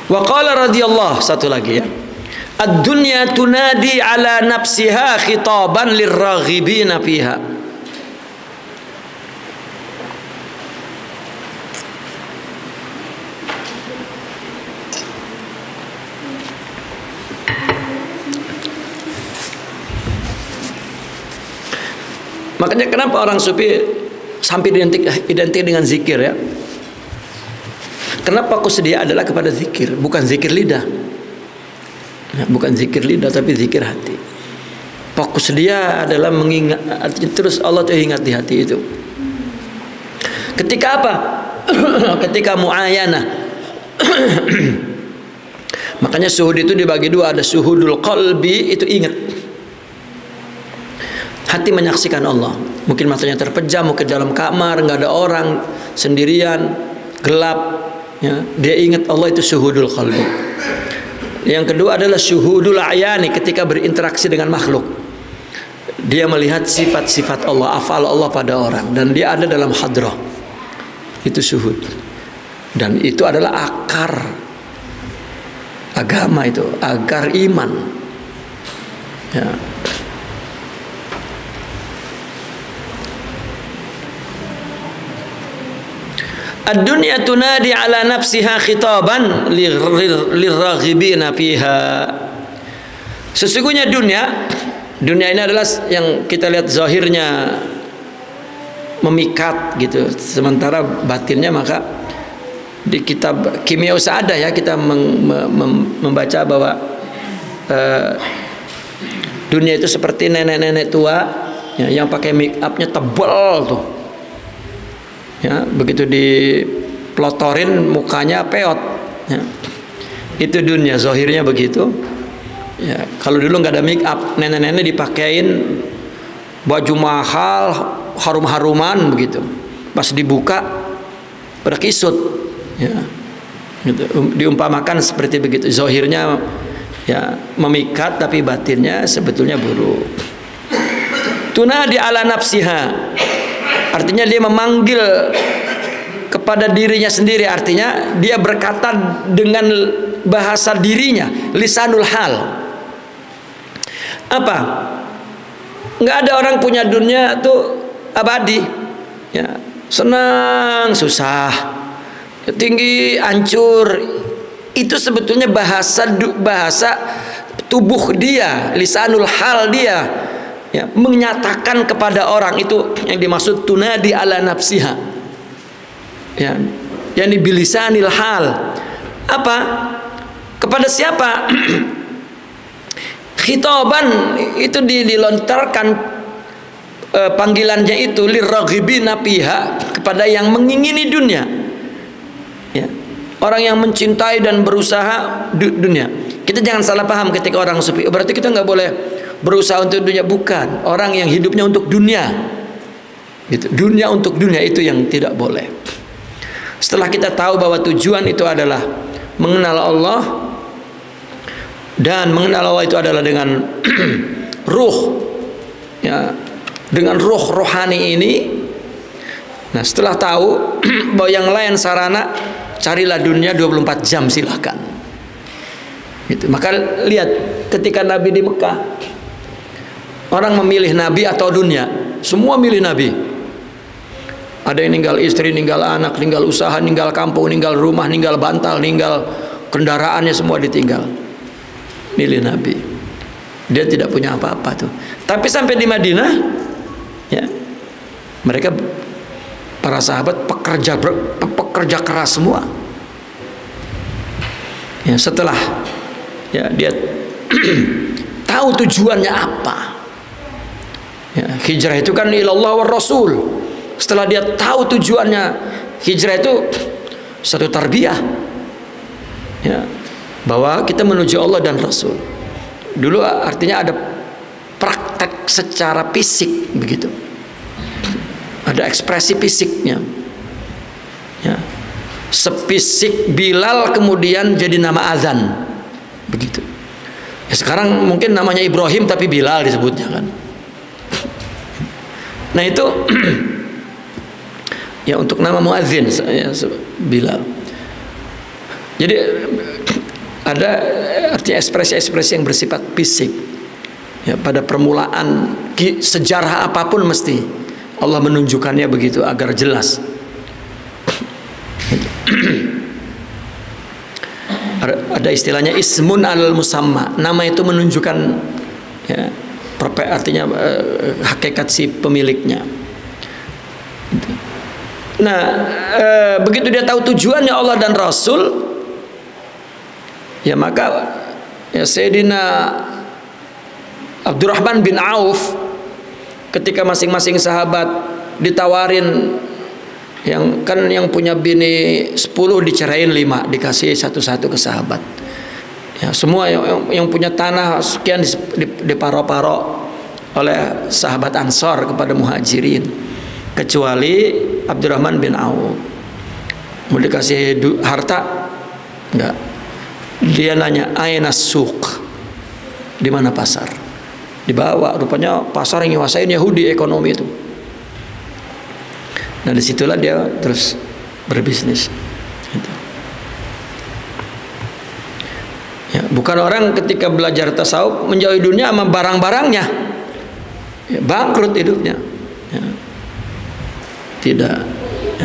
Wa qala radhiyallahu, satu lagi ya. Ad-dunya tunadi ala nafsiha khitaban lirraghibina fiha. Makanya kenapa orang sufi sampai identik dengan zikir ya? Kenapa kesedia adalah kepada zikir, bukan zikir lidah. Bukan zikir lidah tapi zikir hati. Fokus dia adalah mengingat, terus Allah tuh ingat di hati itu. Ketika apa? Ketika muayanah. Makanya suhud itu dibagi dua, ada suhudul qalbi, itu ingat. Hati menyaksikan Allah. Mungkin matanya terpejam, mungkin dalam kamar nggak ada orang, sendirian, gelap. Ya, dia ingat Allah, itu suhudul qalbi. Yang kedua adalah syuhudul ayani, ketika berinteraksi dengan makhluk. Dia melihat sifat-sifat Allah, afal Allah pada orang, dan dia ada dalam hadrah. Itu syuhud. Dan itu adalah akar agama, itu akar iman. Ya. Ad-dunya tunadi ala nafsiha khitaban lirraghibina fiha. Sesungguhnya dunia ini adalah yang kita lihat zahirnya memikat gitu, sementara batinnya maka di kitab kimia usaha ada ya, kita membaca bahwa dunia itu seperti nenek-nenek tua ya, yang pakai make upnya tebal tuh. Ya, begitu dipelotorin mukanya peot ya. Itu dunia zahirnya begitu ya. Kalau dulu nggak ada make up, nenek-nenek dipakein baju mahal, harum-haruman begitu, pas dibuka berkisut ya. Gitu. Diumpamakan seperti begitu, zahirnya ya memikat tapi batinnya sebetulnya buruk. Tunadi ala nafsiha, artinya dia memanggil kepada dirinya sendiri, artinya dia berkata dengan bahasa dirinya, lisanul hal. Apa? Nggak ada orang punya dunia tuh abadi ya, senang susah, tinggi hancur. Itu sebetulnya bahasa tubuh dia, lisanul hal dia ya, menyatakan kepada orang, itu yang dimaksud tunadi ala nafsiha ya, yang bilisanil hal. Apa? Kepada siapa? Khitaban itu dilontarkan panggilannya itu lirraghibina fiha, kepada yang mengingini dunia ya, orang yang mencintai dan berusaha dunia. Kita jangan salah paham ketika orang sufi berarti kita nggak boleh berusaha untuk dunia, bukan. Orang yang hidupnya untuk dunia gitu. Dunia untuk dunia, itu yang tidak boleh. Setelah kita tahu bahwa tujuan itu adalah mengenal Allah, dan mengenal Allah itu adalah dengan ruh ya, dengan ruh rohani ini. Nah, setelah tahu bahwa yang lain sarana, carilah dunia 24 jam silahkan gitu. Maka lihat ketika Nabi di Mekah, orang memilih Nabi atau dunia, semua milih Nabi. Ada yang ninggal istri, ninggal anak, ninggal usaha, ninggal kampung, ninggal rumah, ninggal bantal, ninggal kendaraannya, semua ditinggal. Milih Nabi. Dia tidak punya apa-apa tuh. Tapi sampai di Madinah, ya, mereka para sahabat pekerja keras semua. Ya, setelah ya dia tahu tujuannya apa. Ya, hijrah itu kan ilallah wa rasul. Setelah dia tahu tujuannya, hijrah itu satu tarbiyah ya, bahwa kita menuju Allah dan Rasul. Dulu artinya ada praktek secara fisik begitu, ada ekspresi fisiknya ya. Sepisik Bilal kemudian jadi nama azan begitu ya. Sekarang mungkin namanya Ibrahim tapi Bilal disebutnya kan. Nah itu ya untuk nama muadzin ya, Bilal. Jadi Ada artinya ekspresi-ekspresi yang bersifat fisik. Ya, pada permulaan sejarah apapun mesti Allah menunjukkannya begitu agar jelas. Ada istilahnya ismun al musamma, nama itu menunjukkan ya, artinya hakikat si pemiliknya. Nah, begitu dia tahu tujuannya Allah dan Rasul, ya maka ya Sayyidina Abdurrahman bin Auf ketika masing-masing sahabat ditawarin, yang punya bini 10 dicerain 5, dikasih satu-satu ke sahabat. Ya, semua yang punya tanah sekian diparo-paro oleh sahabat Ansor kepada Muhajirin, kecuali Abdurrahman bin Auf. Mau dikasih harta enggak. Dia nanya, aina suq, di mana pasar? Dibawa, rupanya pasar yang nguasain Yahudi ekonomi itu. Nah disitulah dia terus berbisnis. Gitu. Ya, bukan orang ketika belajar tasawuf menjauhi dunia sama barang-barangnya, ya, bangkrut hidupnya. Ya.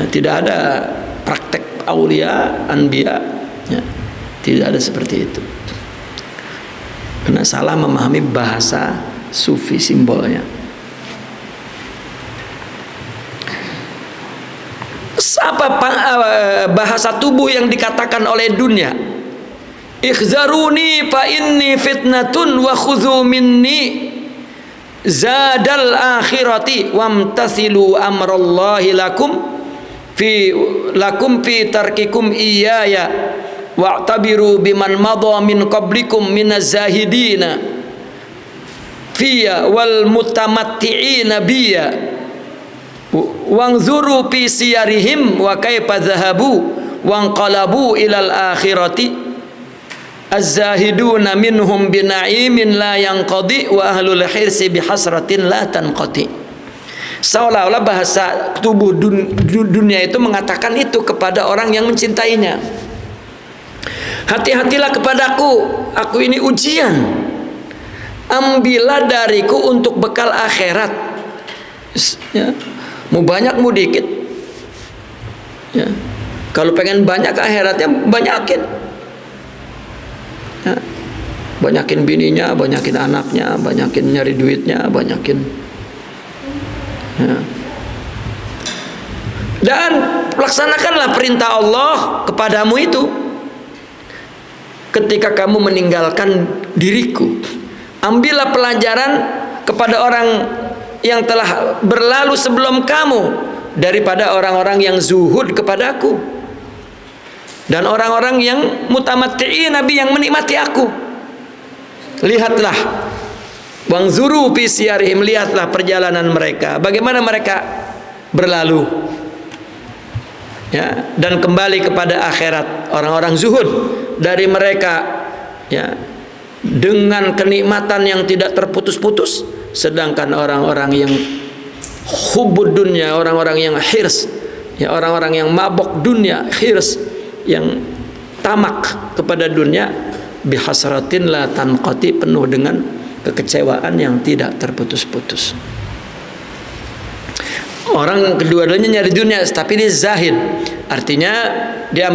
Tidak ada praktek aulia, anbiya, ya. Tidak ada seperti itu. Karena salah memahami bahasa sufi simbolnya. Apa bahasa tubuh yang dikatakan oleh dunia? Ikhzaruni fa inni fitnatun wa khudhu minni zadal akhirati wamtathilu amrallahi lakum fi tarkikum iyaya wa'tabiru biman madha min qablikum minaz zahidina fiya wal mutamatti'ina biya wangzuru fi siyarihim wa kaifa dhahabu wanqalabu ilal akhirati az-zahiduna minhum bina'imin la yanqadi wa ahlul hirsi bihasratin la tanqati. Seolah-olah bahasa tubuh dunia itu mengatakan itu kepada orang yang mencintainya. Hati-hatilah kepadaku, aku ini ujian. Ambillah dariku untuk bekal akhirat. Ya. Mau banyak mau dikit, ya. Kalau pengen banyak akhiratnya banyakin, ya. Banyakin bininya, banyakin anaknya, banyakin nyari duitnya, banyakin, ya. Dan laksanakanlah perintah Allah kepadamu itu ketika kamu meninggalkan diriku. Ambillah pelajaran kepada orang yang telah berlalu sebelum kamu daripada orang-orang yang zuhud kepadaku dan orang-orang yang mutamatti'in, Nabi yang menikmati aku. Lihatlah, wangzuru fi siyarihim, lihatlah perjalanan mereka, bagaimana mereka berlalu, ya, dan kembali kepada akhirat. Orang-orang zuhud dari mereka, ya, dengan kenikmatan yang tidak terputus-putus. Sedangkan orang-orang yang hubud dunia, orang-orang yang hirs, ya, orang-orang yang mabok dunia, hirs, yang tamak kepada dunia, bihasratin la tanqati, penuh dengan kekecewaan yang tidak terputus-putus. Orang kedua-duanya nyari dunia, tapi dia zahid, artinya dia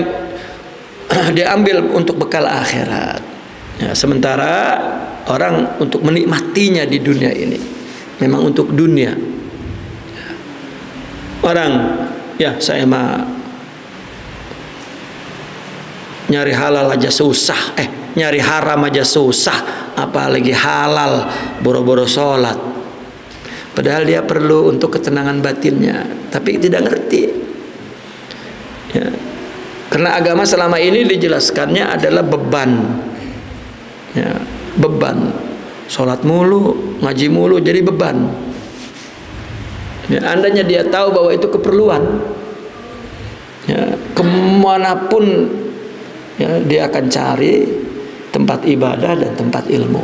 ambil untuk bekal akhirat. Ya, sementara orang untuk menikmatinya di dunia ini memang untuk dunia. Orang, ya saya mah nyari halal aja susah, nyari haram aja susah, apalagi halal, boro-boro sholat. Padahal dia perlu untuk ketenangan batinnya, tapi tidak ngerti. Ya. Karena agama selama ini dijelaskannya adalah beban. Ya, beban. Sholat mulu, ngaji mulu, jadi beban. Ya, andanya dia tahu bahwa itu keperluan, ya, kemanapun, ya, dia akan cari tempat ibadah dan tempat ilmu.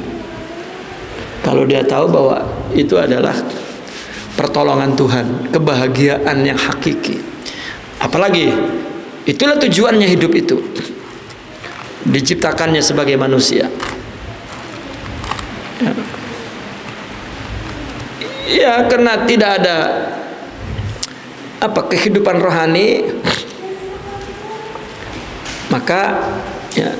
Kalau dia tahu bahwa itu adalah pertolongan Tuhan, kebahagiaan yang hakiki. Apalagi itulah tujuannya hidup itu. diciptakannya sebagai manusia. Ya, karena tidak ada kehidupan rohani, maka ya,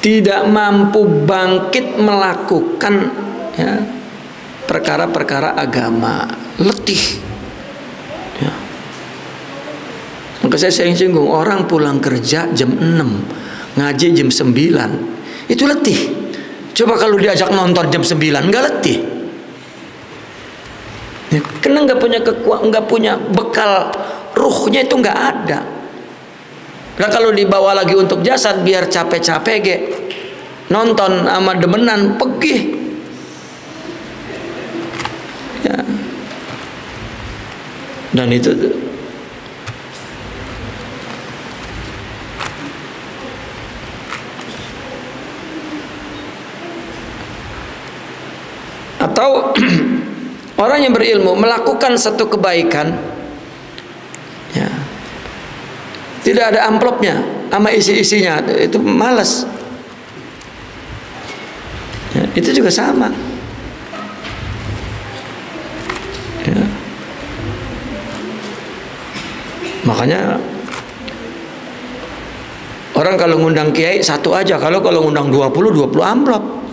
tidak mampu bangkit melakukan ya, perkara-perkara agama, letih. Ya. Maka saya sering singgung, orang pulang kerja jam 6, ngaji jam 9, itu letih. Coba kalau diajak nonton jam 9, nggak letih. Ya, karena nggak punya bekal ruhnya, itu nggak ada. Nah kalau dibawa lagi untuk jasad, biar capek-capek nonton sama demenan pergi. Ya. Dan itu atau orang yang berilmu melakukan satu kebaikan, ya, tidak ada amplopnya sama isi-isinya, itu malas. Ya, itu juga sama. Ya. Makanya orang kalau ngundang kiai satu aja, kalau ngundang 20 amplop.